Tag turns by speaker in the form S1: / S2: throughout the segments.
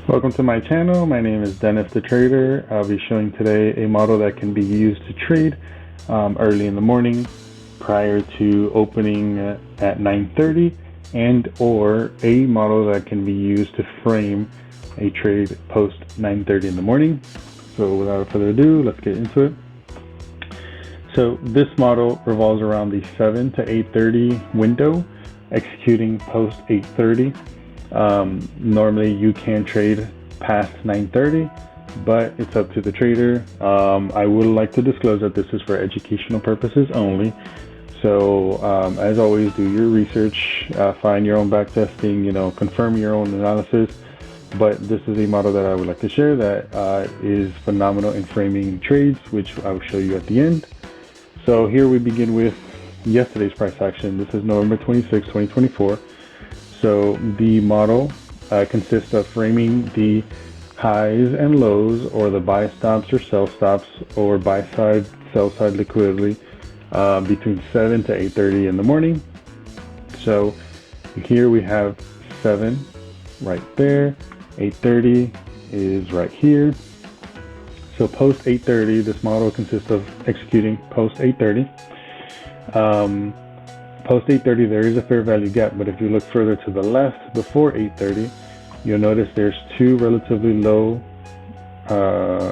S1: Welcome to my channel. My name is Dennis the Trader. I'll be showing today a model that can be used to trade early in the morning prior to opening at 9:30, and or a model that can be used to frame a trade post 9:30 in the morning. So without further ado, let's get into it. So this model revolves around the 7 to 8:30 window, executing post 8:30. Normally you can trade past 9:30, but it's up to the trader. I would like to disclose that this is for educational purposes only. So as always, do your research, find your own back testing, confirm your own analysis. But this is a model that I would like to share that is phenomenal in framing trades, which I will show you at the end. So here we begin with yesterday's price action. This is November 26, 2024. So the model consists of framing the highs and lows, or the buy stops or sell stops, or buy side, sell side liquidity between 7 to 8:30 in the morning. So here we have 7 right there, 8:30 is right here. So post 8:30, this model consists of executing post 8:30. Post 8:30, there is a fair value gap, but if you look further to the left before 8:30, you'll notice there's two relatively low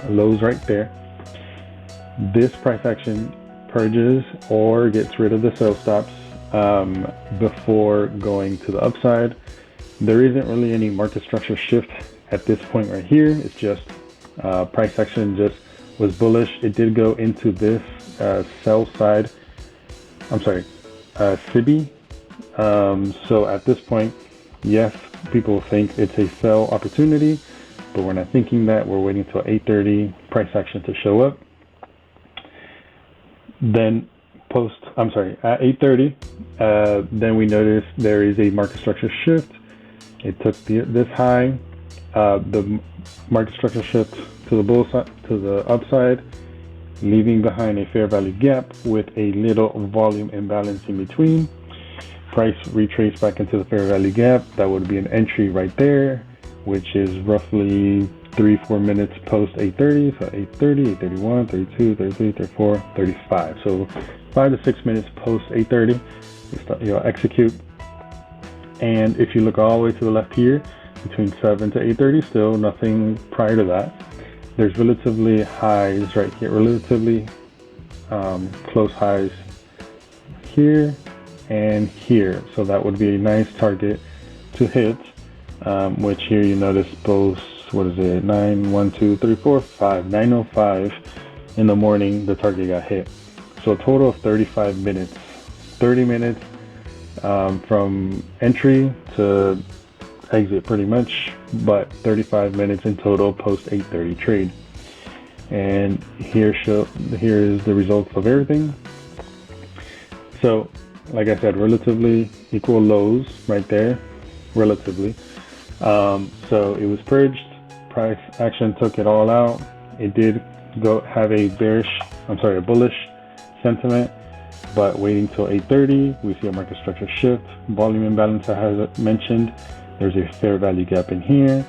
S1: lows right there. This price action purges or gets rid of the sell stops before going to the upside. There isn't really any market structure shift at this point right here. It's just price action just was bullish. It did go into this sell side, SIBI. So at this point, yes, people think it's a sell opportunity, but we're not thinking that. We're waiting until 8:30 price action to show up. Then at 8:30, then we notice there is a market structure shift. It took this high, the market structure shift to the bull side, to the upside, leaving behind a fair value gap with a little volume imbalance in between. Price retraced back into the fair value gap. That would be an entry right there, which is roughly 3-4 minutes post 8:30. So 8:30, 8:31, 32, 33, 34, 35. So 5 to 6 minutes post 8:30, you'll execute. And if you look all the way to the left here, between 7 to 8:30, still nothing prior to that. There's relatively highs right here, relatively close highs here and here. So that would be a nice target to hit, which here you notice both, 9:05 in the morning, the target got hit. So a total of 35 minutes, 30 minutes from entry to exit pretty much, but 35 minutes in total post 8:30 trade. And here is the results of everything. So like I said, relatively equal lows right there, relatively. So it was purged, price action took it all out. It did go have a bullish sentiment, but waiting till 8:30, we see a market structure shift, volume imbalance I have mentioned. There's a fair value gap in here.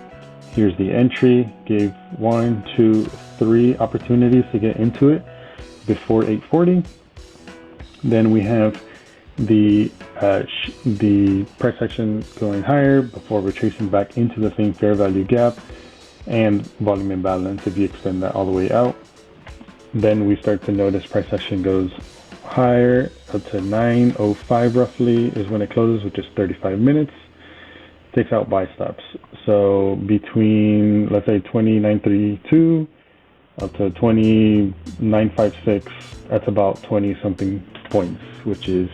S1: Here's the entry, gave 1, 2, 3 opportunities to get into it before 8:40. Then we have the price action going higher before retracing back into the same fair value gap, and volume imbalance if you extend that all the way out. Then we start to notice price action goes higher up to 9:05 roughly is when it closes, which is 35 minutes. Takes out buy stops. So between, let's say, 29.32 up to 29.56, that's about 20 something points, which is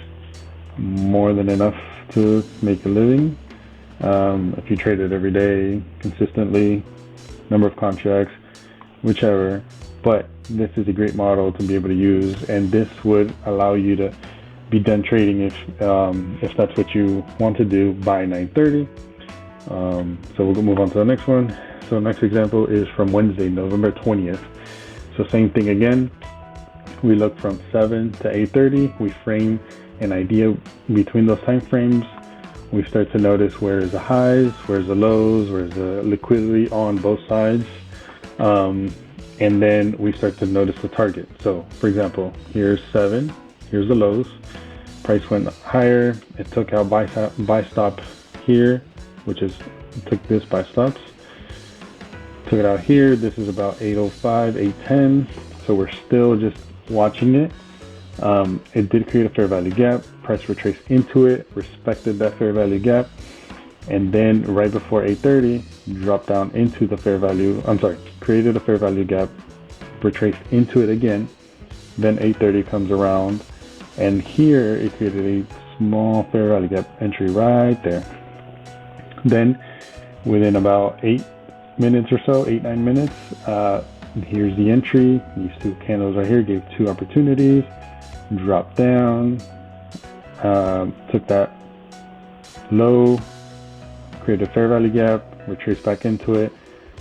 S1: more than enough to make a living. If you trade it every day, consistently, number of contracts, whichever. But this is a great model to be able to use, and this would allow you to be done trading if that's what you want to do by 9:30. So we'll move on to the next one. So next example is from Wednesday, November 20th. So same thing again. We look from 7 to 8:30. We frame an idea between those time frames we start to notice where's the highs, where's the lows, where's the liquidity on both sides. And then we start to notice the target. So for example, here's 7, here's the lows, price went higher, it took out buy stop here, which is, took this buy stops, took it out here. This is about 805, 810. So we're still just watching it. It did create a fair value gap, price retraced into it, respected that fair value gap, and then right before 8:30 dropped down into the fair value, created a fair value gap, retraced into it again. Then 8:30 comes around, and here it created a small fair value gap entry right there. Then within about 8 minutes or so, 8-9 minutes, here's the entry. These two candles right here gave two opportunities, dropped down, took that low, created a fair value gap, retraced back into it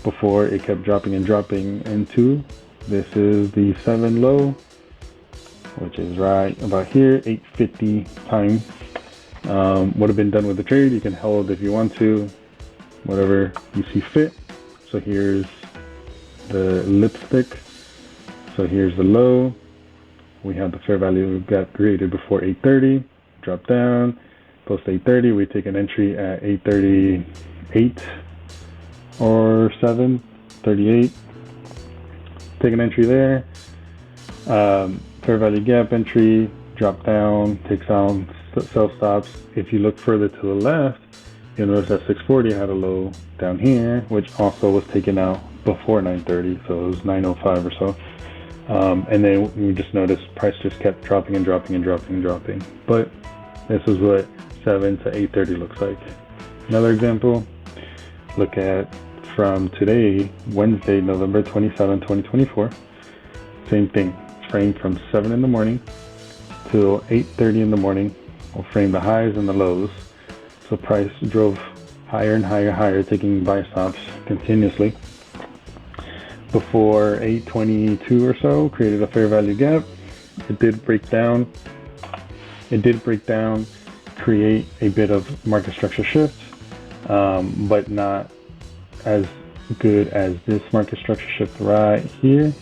S1: before it kept dropping and dropping into, this is the 7 low, which is right about here, 8:50 time. Would have been done with the trade. You can hold if you want to, whatever you see fit. So here's the lipstick. So here's the low. We have the fair value gap created before 8:30, drop down, post 8:30, we take an entry at 8:38 or 7:38, take an entry there, fair value gap entry, drop down, takes down sell stops. If you look further to the left, you'll notice that 640 had a low down here, which also was taken out before 9:30, so it was 9:05 or so. And then we just noticed price just kept dropping and dropping and dropping and dropping. But this is what 7 to 8:30 looks like. Another example, look at from today, Wednesday, November 27, 2024. Same thing, frame from 7 in the morning till 8:30 in the morning. We'll frame the highs and the lows. So price drove higher and higher, higher, taking buy stops continuously. Before 8:22 or so, created a fair value gap. It did break down. Create a bit of market structure shift, but not as good as this market structure shift right here.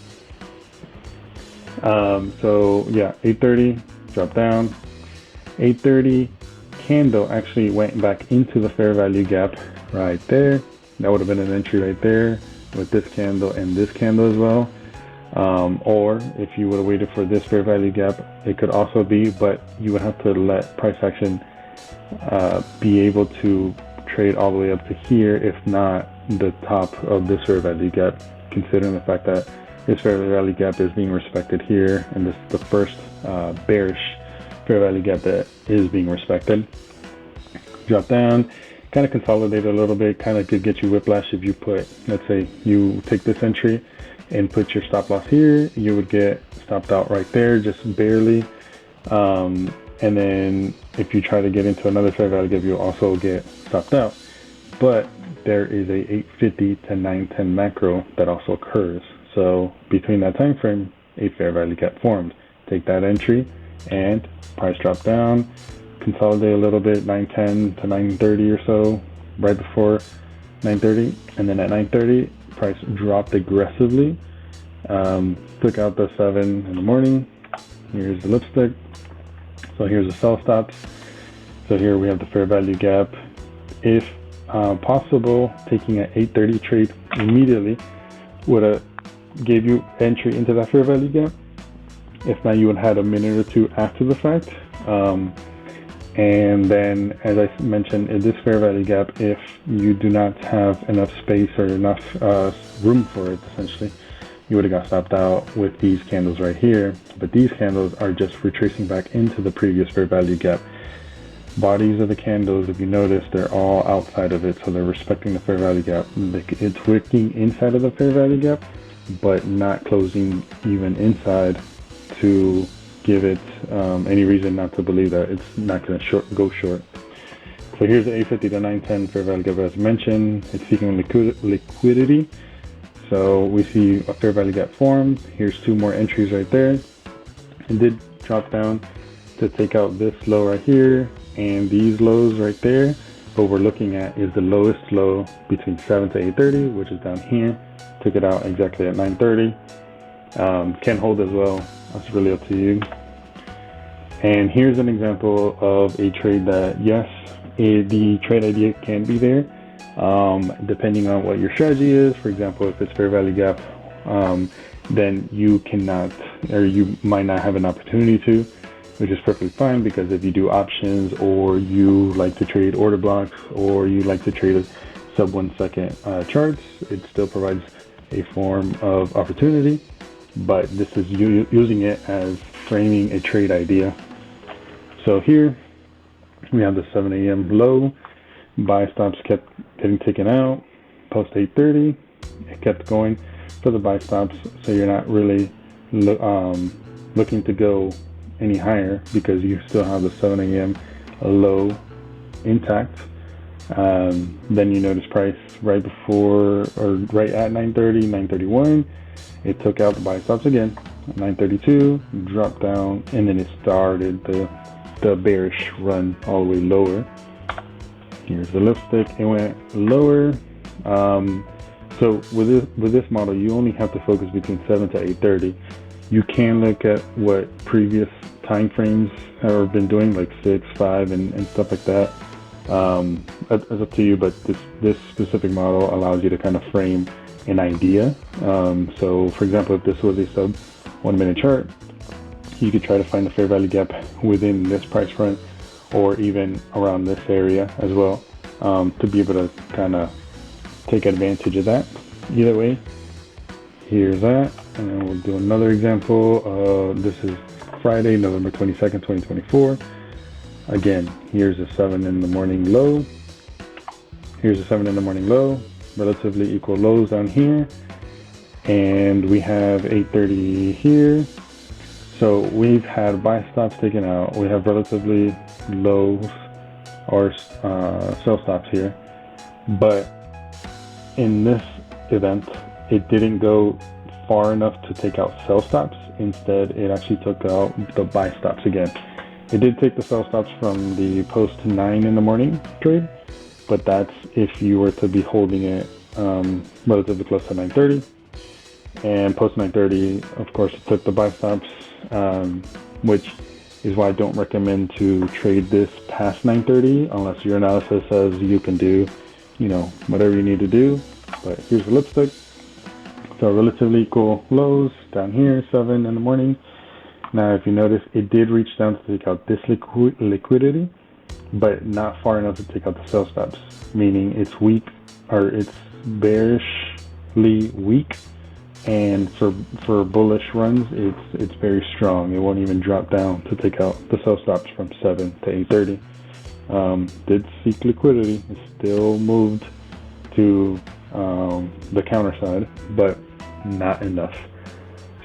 S1: So yeah, 8:30 dropped down. 8:30 candle actually went back into the fair value gap right there. That would have been an entry right there with this candle and this candle as well. Or if you would have waited for this fair value gap, it could also be, but you would have to let price action be able to trade all the way up to here, if not the top of this fair value gap, considering the fact that this fair value gap is being respected here, and this is the first bearish fair value gap that is being respected. Drop down, kind of consolidate a little bit, kind of could get you whiplash if you put, let's say you take this entry and put your stop loss here, you would get stopped out right there, just barely. And then if you try to get into another fair value gap, you'll also get stopped out. But there is a 850 to 910 macro that also occurs. So between that time frame, a fair value gap formed. Take that entry and price drop down, consolidate a little bit, 910 to 930 or so, right before 930, and then at 930 price dropped aggressively, took out the 7 in the morning. Here's the lipstick, so here's the sell stops. So here we have the fair value gap. If possible, taking an 830 trade immediately would have gave you entry into that fair value gap. If not, you would have had a minute or two after the fact. And then, as I mentioned, in this fair value gap, if you do not have enough space or enough room for it, essentially, you would have got stopped out with these candles right here. But these candles are just retracing back into the previous fair value gap. Bodies of the candles, if you notice, they're all outside of it, so they're respecting the fair value gap. It's working inside of the fair value gap, but not closing even inside to give it any reason not to believe that it's not going to go short. So here's the 850 to 910 fair value gap as mentioned. It's seeking liquidity. So we see a fair value gap formed. Here's two more entries right there. It did drop down to take out this low right here and these lows right there. What we're looking at is the lowest low between 7 to 8:30, which is down here. Took it out exactly at 9:30. Can hold as well. That's really up to you. And here's an example of a trade that, yes, the trade idea can be there, depending on what your strategy is. For example, if it's fair value gap, then you cannot, or you might not have an opportunity to, which is perfectly fine, because if you do options, or you like to trade order blocks, or you like to trade sub 1 second charts, it still provides a form of opportunity. But this is using it as framing a trade idea. So here we have the 7 a.m. low. Buy stops kept getting taken out. Post 8:30, it kept going for the buy stops. So you're not really looking to go any higher, because you still have the 7 a.m. low intact. Then you notice price right before, or right at 9:30, 9:31, it took out the buy stops again. 9:32, dropped down, and then it started the bearish run all the way lower. Here's the lipstick. It went lower. So with this model, you only have to focus between 7 to 8:30. You can look at what previous time frames have been doing, like 6, 5, and stuff like that. It's up to you, but this specific model allows you to kind of frame an idea. So for example, if this was a sub 1 minute chart, you could try to find the fair value gap within this price front, or even around this area as well, to be able to kind of take advantage of that. Either way, here's that. And then we'll do another example. This is Friday, November 22nd, 2024. Again, here's a 7 in the morning low. Here's a 7 in the morning low, relatively equal lows down here. And we have 8:30 here. So we've had buy stops taken out. We have relatively lows or sell stops here. But in this event, it didn't go far enough to take out sell stops. Instead, it actually took out the buy stops again. It did take the sell stops from the post 9 in the morning trade, but that's if you were to be holding it relatively close to 9:30. And post 9:30, of course, it took the buy stops, which is why I don't recommend to trade this past 9:30 unless your analysis says you can do, whatever you need to do. But here's the lipstick. So relatively equal lows down here, 7 in the morning. Now, if you notice, it did reach down to take out this liquidity, but not far enough to take out the sell stops, meaning it's weak, or it's bearishly weak. And for bullish runs, it's very strong. It won't even drop down to take out the sell stops from 7 to 8:30. Did seek liquidity. It still moved to the counter side, but not enough.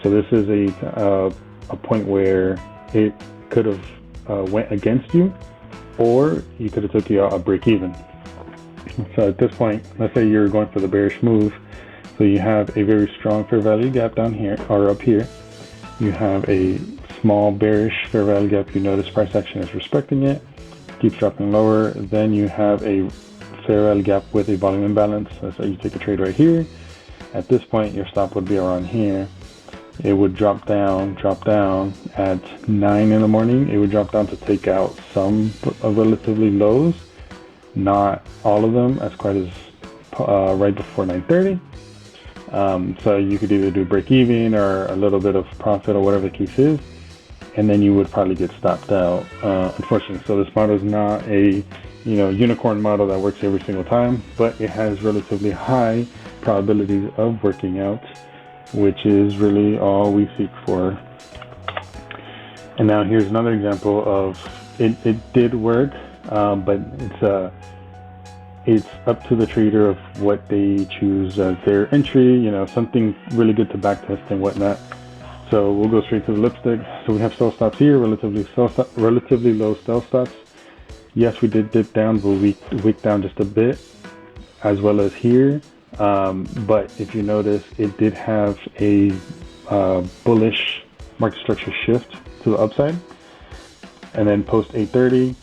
S1: So this is a point where it could have went against you, or you could have took you out a break even. So at this point, let's say you're going for the bearish move. So you have a very strong fair value gap down here, or up here. You have a small bearish fair value gap. You notice price action is respecting it, keeps dropping lower. Then you have a fair value gap with a volume imbalance. So you take a trade right here. At this point, your stop would be around here. It would drop down at 9 in the morning. It would drop down to take out some relatively lows, not all of them, as quite as right before 9:30. So you could either do break even or a little bit of profit, or whatever the case is, and then you would probably get stopped out, unfortunately. So this model is not a unicorn model that works every single time, but it has relatively high probabilities of working out, which is really all we seek for. And now here's another example of it did work, but it's up to the trader of what they choose as their entry, something really good to backtest and whatnot. So we'll go straight to the lipstick. So we have sell stops here, relatively low sell stops. Yes, we did dip down, but we wicked down just a bit, as well as here. But if you notice, it did have a bullish market structure shift to the upside. And then post 8:30,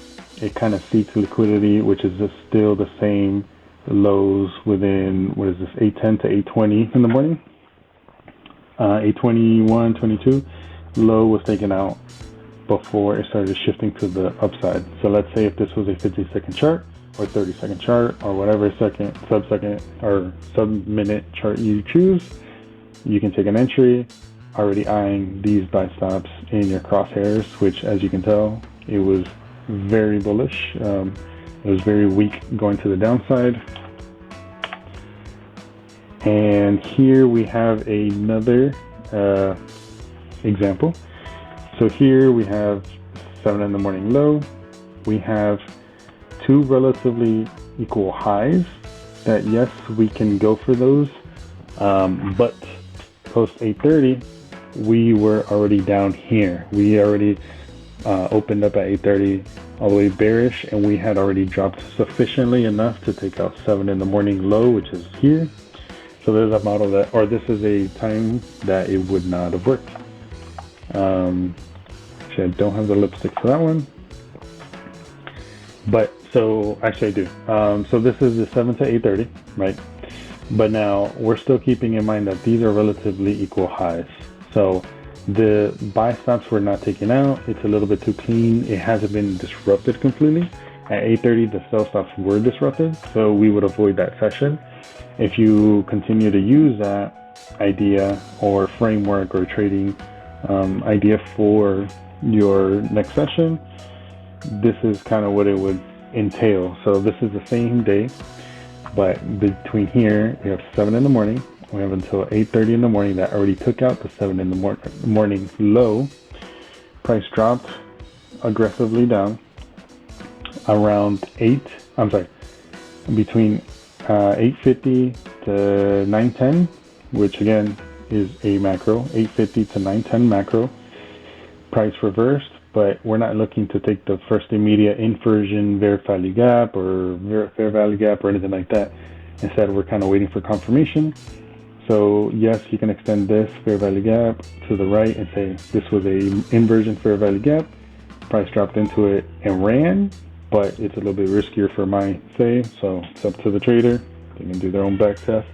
S1: it kind of seeks liquidity, which is just still the same lows within, what is this, 8:10 to 8:20 in the morning. 8:21, 22, low was taken out before it started shifting to the upside. So let's say if this was a 50-second chart or 30-second chart or whatever sub-second or sub-minute chart you choose, you can take an entry already eyeing these buy stops in your crosshairs, which, as you can tell, it was very bullish. It was very weak going to the downside. And here we have another example. So here we have 7 in the morning low. We have two relatively equal highs that, yes, we can go for those. But post 8:30, we were already down here. We already opened up at 8:30 all the way bearish, and we had already dropped sufficiently enough to take out 7 in the morning low, which is here. So there's a model that, or this is a time that it would not have worked. Actually, I don't have the lipstick for that one. But, so, actually I do. So this is the 7 to 8:30, right? But now, we're still keeping in mind that these are relatively equal highs. So, the buy stops were not taken out. It's a little bit too clean. It hasn't been disrupted completely. At 8:30, the sell stops were disrupted, so we would avoid that session. If you continue to use that idea or framework or trading idea for your next session, this is kind of what it would entail. So this is the same day, but between here, we have 7 in the morning. We have until 8:30 in the morning that already took out the 7 in the morning low. Price dropped aggressively down around between 8:50 to 9:10, which again is a macro, 8:50 to 9:10 macro. Price reversed, but we're not looking to take the first immediate inversion fair value gap or fair value gap or anything like that. Instead, we're kind of waiting for confirmation. So yes, you can extend this fair value gap to the right and say this was a inversion fair value gap. Price dropped into it and ran, but it's a little bit riskier for my say, so it's up to the trader. They can do their own back test.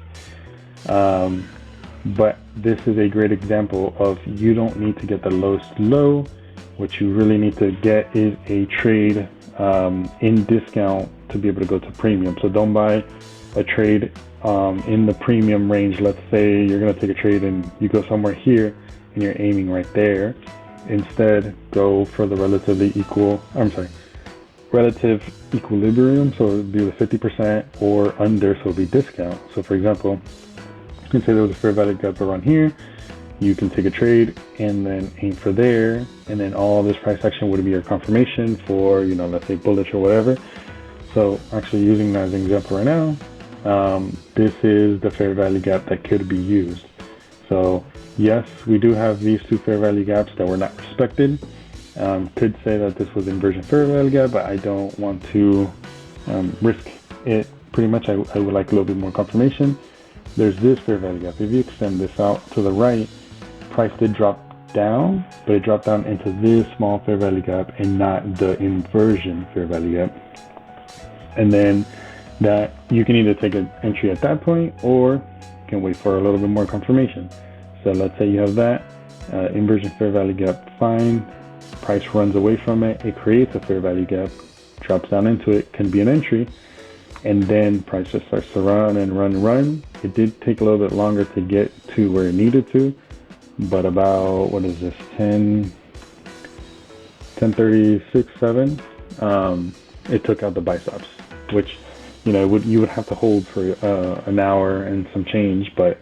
S1: But this is a great example of you don't need to get the lowest low. What you really need to get is a trade in discount to be able to go to premium. So don't buy a trade in the premium range. Let's say you're going to take a trade and you go somewhere here and you're aiming right there. Instead, go for the relative equilibrium, so it would be the 50% or under, so it would be discount. So for example, you can say there was a fair value gap around here. You can take a trade and then aim for there, and then all this price action would be your confirmation for, let's say bullish or whatever. So actually using that as an example right now, this is the fair value gap that could be used. So yes, we do have these two fair value gaps that were not respected. Could say that this was inversion fair value gap, but I don't want to risk it. Pretty much, I would like a little bit more confirmation. There's this fair value gap. If you extend this out to the right, price did drop down, but it dropped down into this small fair value gap and not the inversion fair value gap. And then that you can either take an entry at that point or you can wait for a little bit more confirmation. So let's say you have that inversion fair value gap, fine. Price runs away from it. It creates a fair value gap, drops down into it, can be an entry. And then price just starts to run and run. It did take a little bit longer to get to where it needed to, but about, 10:36, 7, it took out the buy stops, which, you would have to hold for an hour and some change, but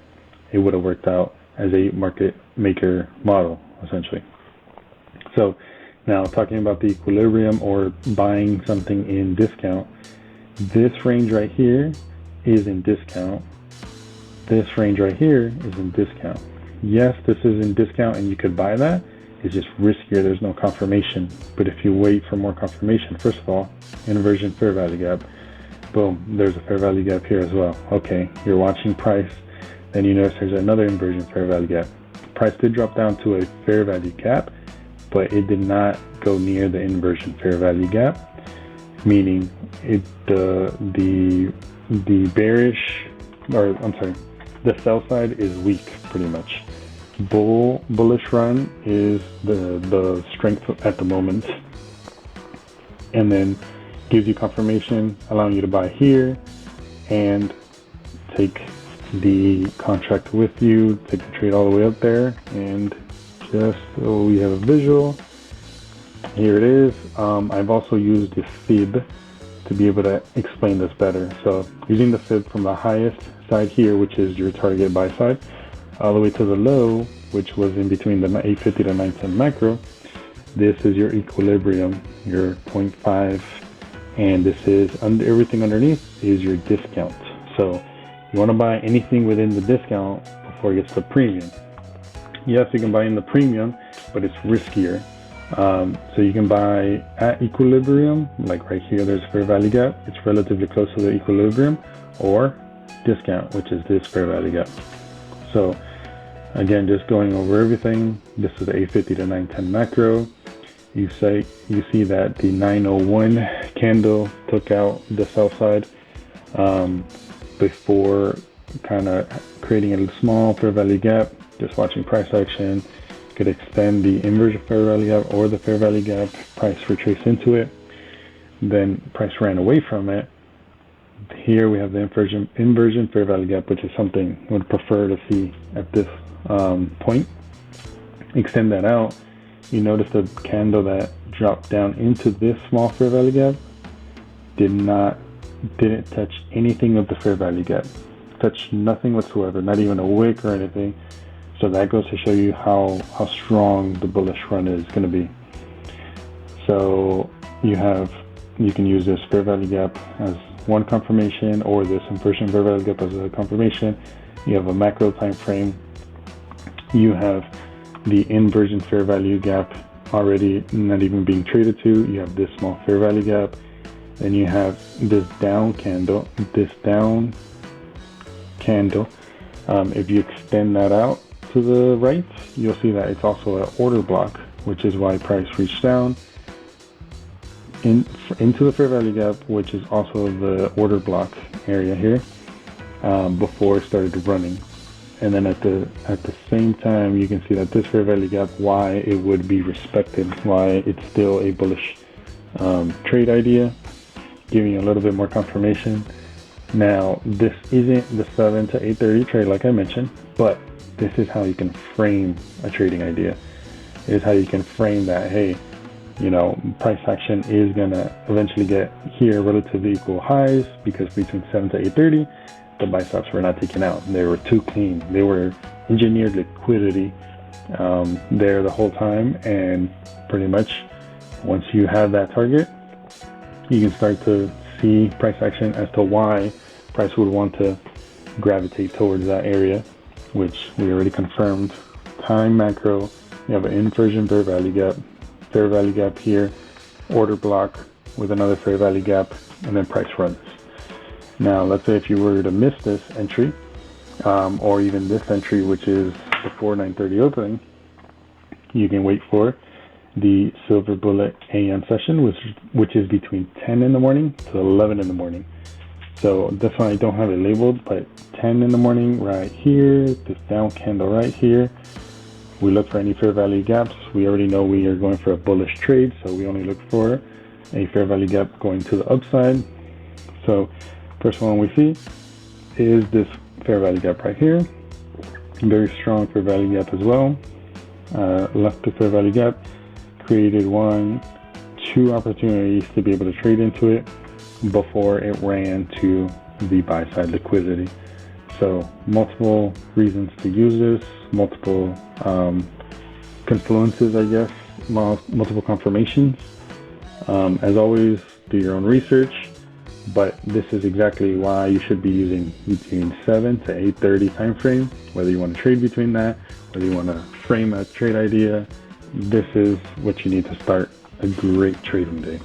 S1: it would have worked out as a market maker model, essentially. So now talking about the equilibrium or buying something in discount, this range right here is in discount. This range right here is in discount. Yes, this is in discount and you could buy that. It's just riskier. There's no confirmation. But if you wait for more confirmation, first of all, inversion fair value gap. Boom, there's a fair value gap here as well. Okay, you're watching price. Then you notice there's another inversion fair value gap. Price did drop down to a fair value gap, but it did not go near the inversion fair value gap, meaning the bearish, or I'm sorry, the sell side is weak pretty much. Bullish run is the strength at the moment, and then gives you confirmation, allowing you to buy here and take the contract with you, take the trade all the way up there. And just so we have a visual, here it is. I've also used the fib to be able to explain this better. So using the fib from the highest side here, which is your target buy side, all the way to the low, which was in between the 850 to 910 macro, this is your equilibrium, your 0.5, and this is everything underneath is your discount. So you want to buy anything within the discount before it gets to premium. Yes, you can buy in the premium, but it's riskier. So you can buy at equilibrium, like right here, there's a fair value gap. It's relatively close to the equilibrium, or discount, which is this fair value gap. So again, just going over everything, this is the 850 to 910 macro. You see that the 901 candle took out the sell side before kind of creating a small fair value gap. Just watching price action could extend the inversion fair value gap or the fair value gap. Price retraced into it, then price ran away from it. Here we have the inversion fair value gap, which is something I would prefer to see at this point. Extend that out. You notice the candle that dropped down into this small fair value gap didn't touch anything of the fair value gap. Touched nothing whatsoever, not even a wick or anything. So that goes to show you how strong the bullish run is going to be. So you can use this fair value gap as one confirmation, or this inversion fair value gap as a confirmation. You have a macro time frame. You have the inversion fair value gap already not even being traded to. You have this small fair value gap. Then you have this down candle, if you extend that out to the right, you'll see that it's also an order block, which is why price reached down into the fair value gap, which is also the order block area here, before it started running. And then at the same time, you can see that this fair value gap, why it would be respected, why it's still a bullish trade idea, giving you a little bit more confirmation. Now, this isn't the 7 to 8:30 trade like I mentioned, but this is how you can frame a trading idea. It is how you can frame that, hey, price action is gonna eventually get here relatively equal highs, because between 7 to 8:30, the buy stops were not taken out. They were too clean. They were engineered liquidity there the whole time, and pretty much once you have that target, you can start to see price action as to why price would want to gravitate towards that area, which we already confirmed. Time macro, you have an inversion fair value gap here, order block with another fair value gap, and then price runs. Now, let's say if you were to miss this entry, or even this entry, which is before 9:30 opening, you can wait for the silver bullet AM session, which is between 10 in the morning to 11 in the morning. So this one I don't have it labeled, but 10 in the morning right here, this down candle right here. We look for any fair value gaps. We already know we are going for a bullish trade, so we only look for a fair value gap going to the upside. So first one we see is this fair value gap right here. Very strong fair value gap as well. Left to fair value gap, created 2 opportunities to be able to trade into it before it ran to the buy side liquidity. So multiple reasons to use this, multiple confluences, I guess, multiple confirmations. As always, do your own research, but this is exactly why you should be using between 7 to 8:30 time frame, whether you want to trade between that, whether you want to frame a trade idea. This is what you need to start a great trading day.